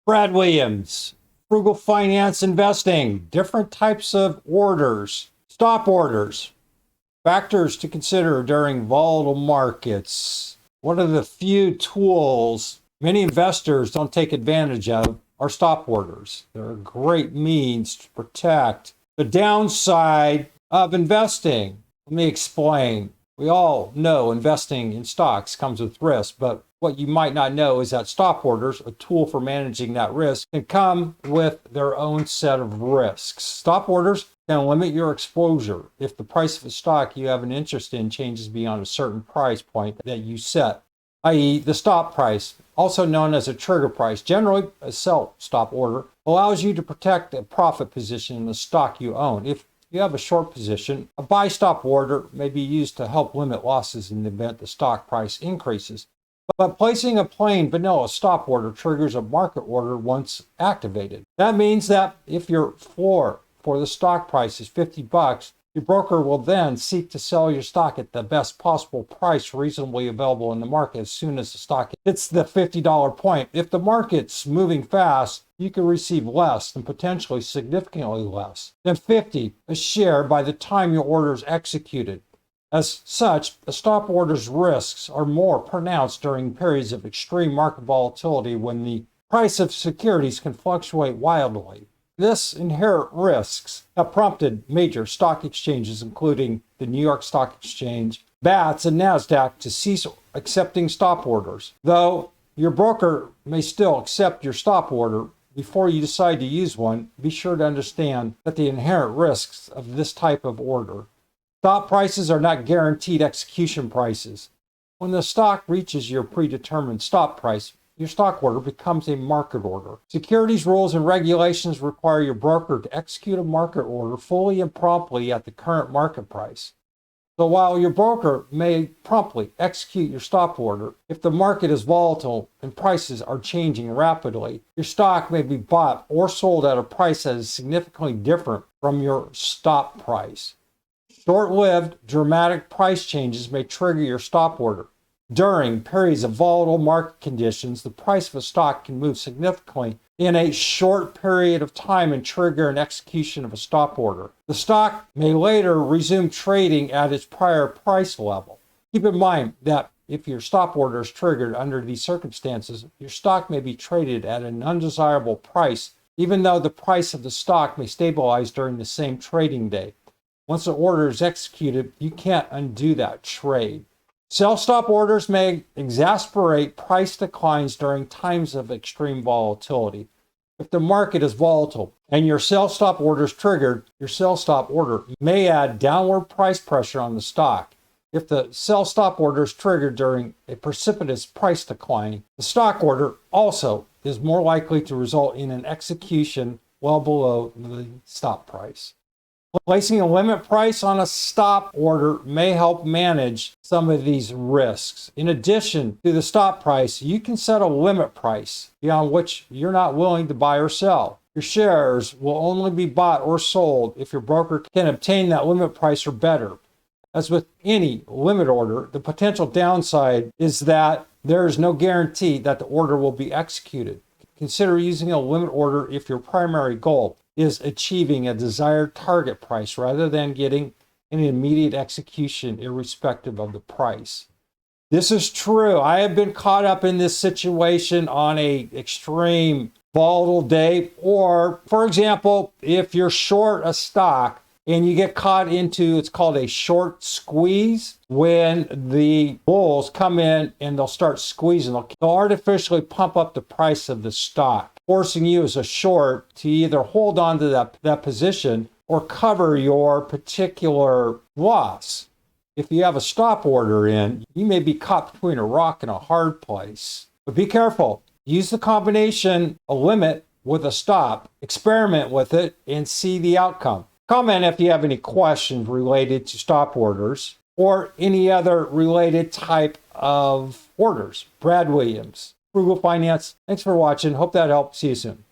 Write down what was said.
Brad Williams, Frugal Finance Investing, different types of orders, stop orders, factors to consider during volatile markets. One of the few tools many investors don't take advantage of are stop orders. They're a great means to protect the downside of investing. Let me explain. We all know investing in stocks comes with risk, but what you might not know is that stop orders, a tool for managing that risk, can come with their own set of risks. Stop orders can limit your exposure if the price of a stock you have an interest in changes beyond a certain price point that you set, i.e. the stop price, also known as a trigger price. Generally, a sell stop order allows you to protect a profit position in the stock you own. If you have a short position, a buy stop order may be used to help limit losses in the event the stock price increases. But placing a plain vanilla stop order triggers a market order once activated. That means that if your floor for the stock price is $50, your broker will then seek to sell your stock at the best possible price reasonably available in the market as soon as the stock hits the $50 point. If the market's moving fast, you can receive less and potentially significantly less than $50 a share by the time your order is executed. As such, a stop order's risks are more pronounced during periods of extreme market volatility when the price of securities can fluctuate wildly. This inherent risks have prompted major stock exchanges, including the New York Stock Exchange, BATS, and NASDAQ, to cease accepting stop orders. Though your broker may still accept your stop order, before you decide to use one, be sure to understand that the inherent risks of this type of order. Stop prices are not guaranteed execution prices. When the stock reaches your predetermined stop price, your stock order becomes a market order. Securities rules and regulations require your broker to execute a market order fully and promptly at the current market price. So while your broker may promptly execute your stop order, if the market is volatile and prices are changing rapidly, your stock may be bought or sold at a price that is significantly different from your stop price. Short-lived, dramatic price changes may trigger your stop order. During periods of volatile market conditions, the price of a stock can move significantly in a short period of time and trigger an execution of a stop order. The stock may later resume trading at its prior price level. Keep in mind that if your stop order is triggered under these circumstances, your stock may be traded at an undesirable price, even though the price of the stock may stabilize during the same trading day. Once the order is executed, you can't undo that trade. Sell stop orders may exacerbate price declines during times of extreme volatility. If the market is volatile and your sell stop order is triggered, your sell stop order may add downward price pressure on the stock. If the sell stop order is triggered during a precipitous price decline, the stock order also is more likely to result in an execution well below the stop price. Placing a limit price on a stop order may help manage some of these risks. In addition to the stop price, you can set a limit price beyond which you're not willing to buy or sell. Your shares will only be bought or sold if your broker can obtain that limit price or better. As with any limit order, the potential downside is that there is no guarantee that the order will be executed. Consider using a limit order if your primary goal is achieving a desired target price rather than getting an immediate execution irrespective of the price. This is true. I have been caught up in this situation on an extreme volatile day, or for example, if you're short a stock and you get caught into, it's called a short squeeze, when the bulls come in and they'll start squeezing. They'll artificially pump up the price of the stock, forcing you as a short to either hold on to that position or cover your particular loss. If you have a stop order in, you may be caught between a rock and a hard place. But be careful. Use the combination, a limit with a stop. Experiment with it and see the outcome. Comment if you have any questions related to stop orders or any other related type of orders. Brad Williams, Frugal Finance. Thanks for watching. Hope that helped. See you soon.